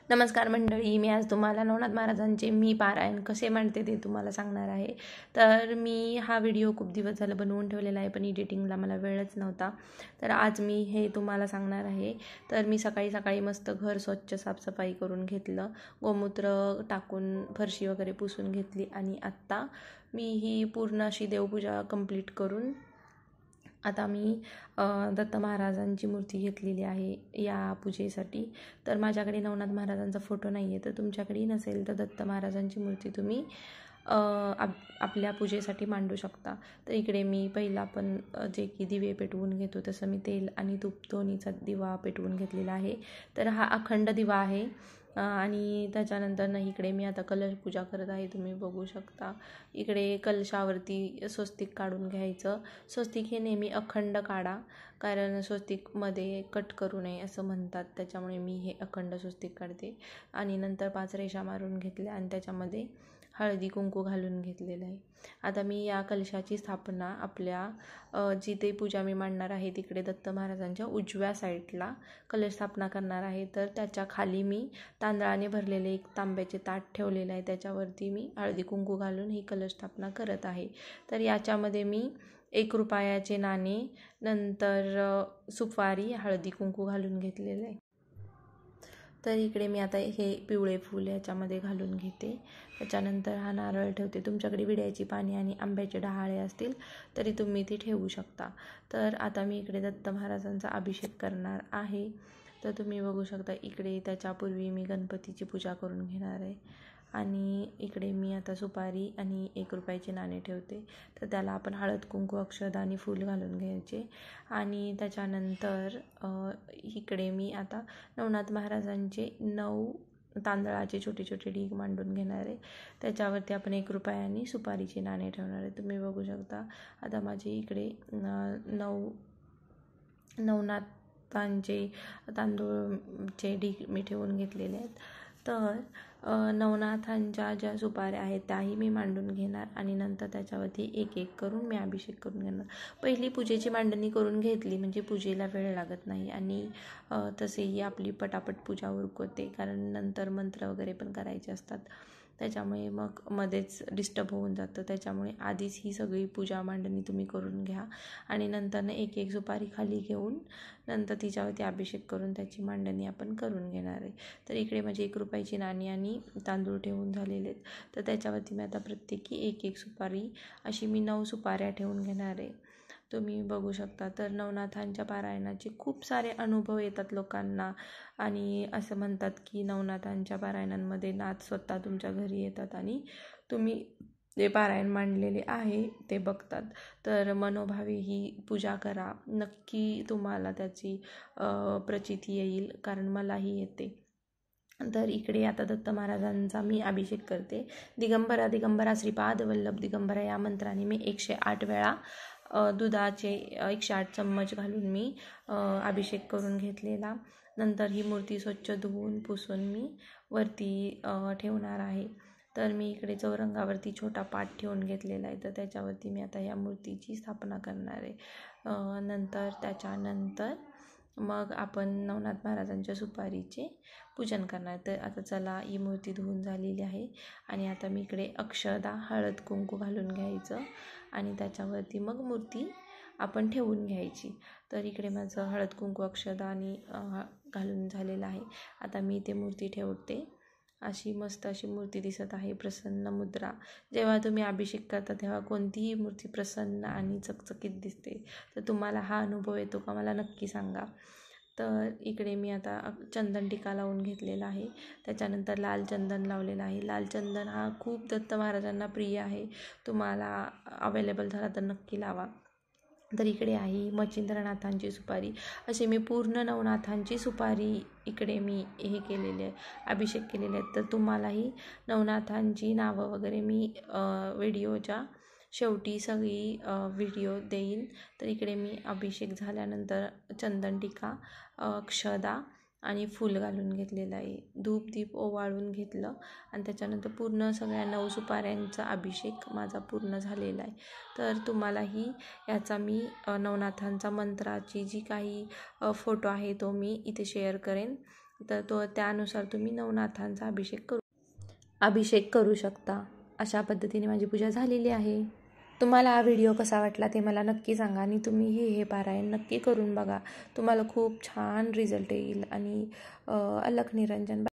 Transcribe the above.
नमस्कार मंडळी, मी आज तुम्हाला नवनाथ महाराजांचे मी पारायण कसे मांडते ते तुम्हाला सांगणार आहे. तर मी हा व्हिडिओ खूप दिवस झालं बनवून ठेवलेला आहे, पण एडिटिंगला मला वेळच नव्हता. तर आज मी हे तुम्हाला सांगणार आहे. तर मी सकाळी सकाळी मस्त घर स्वच्छ साफसफाई करून घेतलं, गोमूत्र टाकून फरशी वगैरे पुसून घेतली आणि आत्ता मी ही पूर्ण अशी देवपूजा कंप्लीट करून आता मी दत्त महाराजांची मूर्ती घेतलेली आहे या पूजेसाठी. तर माझ्याकडे नवनाथ महाराजांचा फोटो नाही आहे, तर तुमच्याकडेही नसेल तर दत्त महाराजांची मूर्ती तुम्ही आपल्या पूजेसाठी मांडू शकता. तर इकडे मी पहिला पण जे की दिवे पेटवून घेतो तसं मी तेल आणि तूप दोन्हीचा दिवा पेटवून घेतलेला आहे. तर हा अखंड दिवा आहे आणि त्याच्यानंतर इकडे मी आता कलश पूजा करत आहे. तुम्ही बघू शकता इकडे कलशावरती स्वस्तिक काढून घ्यायचं. स्वस्तिक हे नेहमी अखंड काढा, कारण स्वस्तिकमध्ये कट करू नये असं म्हणतात, त्याच्यामुळे मी हे अखंड स्वस्तिक काढते. आणि नंतर 5 रेषा मारून घेतल्या आणि त्याच्यामध्ये हळदी कुंकू घालून घेतलेलं आहे. आता मी या कलशाची स्थापना आपल्या जिथे पूजा मी मांडणार आहे तिकडे दत्त महाराजांच्या उजव्या साईडला कलश स्थापना करणार आहे. तर त्याच्या खाली मी तांदळाने भरलेले एक तांब्याचे ताट ठेवलेलं आहे, त्याच्यावरती मी हळदी कुंकू घालून ही कलश स्थापना करत आहे. तर याच्यामध्ये मी 1 रुपयाचे नाणे, नंतर सुपारी, हळदी कुंकू घालून घेतलेलं आहे. तर इकडे मी आता हे पिवळे फूल याच्यामध्ये घालून घेते. त्याच्यानंतर हा नारळ ठेवते. तुमच्याकडे विड्याची पाने आणि आंब्याचे डहाळे असतील तरी तुम्ही ती ठेवू शकता. तर आता मी इकडे दत्त महाराजांचा अभिषेक करणार आहे. तर तुम्ही बघू शकता इकडे त्याच्यापूर्वी मी गणपतीची पूजा करून घेणार आहे. आणि इकडे मी आता सुपारी आणि 1 रुपयाचे नाणे ठेवते. तर त्याला आपण हळद कुंकू अक्षदा आणि फूल घालून घ्यायचे. आणि त्याच्यानंतर इकडे मी आता नवनाथ महाराजांचे 9 तांदळाचे छोटे छोटे ढीग मांडून घेणार आहे. त्याच्यावरती आपण 1 रुपया आणि सुपारीचे नाणे ठेवणार आहे. तुम्ही बघू शकता आता माझे इकडे 9 नवनाथांचे तांदूळचे ढीग मी ठेवून घेतलेले आहेत. तर नवनाथांच्या ज्या सुपाऱ्या आहेत त्याही मी मांडून घेणार आणि नंतर त्याच्यावरती एक एक करून मी अभिषेक करून घेणार. पहिली पूजेची मांडणी करून घेतली म्हणजे पूजेला वेळ लागत नाही आणि तसेही आपली पटापट पूजा उरकते, कारण नंतर मंत्र वगैरे पण करायचे असतात, त्याच्यामुळे मग मध्येच डिस्टर्ब होऊन जातं. त्याच्यामुळे आधीच ही सगळी पूजा मांडणी तुम्ही करून घ्या आणि नंतरनं एक एक सुपारी खाली घेऊन नंतर तिच्यावरती अभिषेक करून त्याची मांडणी आपण करून घेणार आहे. तर इकडे माझी 1 रुपयाची नाणी आणि तांदूळ ठेवून झालेले आहेत. तर त्याच्यावरती मी आता प्रत्येकी एक एक सुपारी अशी मी 9 सुपाऱ्या ठेवून घेणार आहे. तुम्ही बघू शकता. तर नवनाथांच्या पारायणाचे खूप सारे अनुभव येतात लोकांना आणि असं म्हणतात की नवनाथांच्या पारायणांमध्ये नाथ स्वतः तुमच्या घरी येतात आणि तुम्ही जे पारायण मांडलेले आहे ते बघतात. तर मनोभावे ही पूजा करा, नक्की तुम्हाला त्याची प्रचिती येईल, कारण मलाही येते. तर इकडे आता दत्त महाराजांचा मी अभिषेक करते. दिगंबरा दिगंबरा श्रीपाद वल्लभ दिगंबरा या मंत्राने मी 108 वेळा दुधाचे 108 चम्मच घालून मी अभिषेक करून घेतलेला. नंतर ही मूर्ती स्वच्छ धुवून पुसून मी वरती ठेवणार आहे. तर मी इकडे चौरंगावरती छोटा पाट ठेवून घेतलेला आहे. तर त्याच्यावरती मी आता या मूर्तीची स्थापना करणार आहे. नंतर त्याच्यानंतर मग आपण नवनाथ महाराजांच्या सुपारीचे पूजन करणार. तर आता चला, ही मूर्ती धुवून झालेली आहे आणि आता मी इकडे अक्षदा, हळद कुंकू घालून घ्यायचं आणि त्याच्यावरती मग मूर्ती आपण ठेवून घ्यायची. तर इकडे माझं हळद कुंकू अक्षदा आणि घालून झालेलं आहे. आता मी ते मूर्ती ठेवते. अशी मस्त अशी मूर्ती दिसत आहे, प्रसन्न मुद्रा. जेव्हा तुम्ही अभिषेक करता तेव्हा कोणतीही मूर्ती प्रसन्न आणि चकचकीत दिसते. तर तुम्हाला हा अनुभव येतो का मला नक्की सांगा. तर इकडे मी आता चंदन टिका लावून घेतलेला आहे. त्याच्यानंतर लाल चंदन लावलेलं आहे. लाल चंदन हा खूप दत्त महाराजांना प्रिय आहे. तुम्हाला अवेलेबल झाला तर नक्की लावा. तर इकडे आहे मच्छिंद्रनाथांची सुपारी. असे मी पूर्ण नवनाथांची सुपारी इकडे मी हे केलेले आहे, अभिषेक केलेले आहेत. तर तुम्हालाही नवनाथांची नावं वगैरे मी व्हिडिओच्या शेवटी सगळी व्हिडिओ देईन. तर इकडे मी अभिषेक झाल्यानंतर चंदन टिका, अक्षदा आणि फूल घालून घेतलेलं आहे. धूप दीप ओवाळून घेतलं आणि त्याच्यानंतर पूर्ण सगळ्या 9 सुपाऱ्यांचा अभिषेक माझा पूर्ण झालेला आहे. तर तुम्हालाही याचा मी नवनाथांचा मंत्राची जी काही फोटो आहे तो मी इथे शेअर करेन. तर त्यानुसार तुम्ही नवनाथांचा अभिषेक करू शकता. अशा पद्धतीने माझी पूजा झालेली आहे. तुम्हाला हा व्हिडिओ कसा वाटला ते मला नक्की सांगा आणि तुम्ही हे पारायण नक्की करून बघा. तुम्हाला खूप छान रिझल्ट येईल आणि अलख निरंजन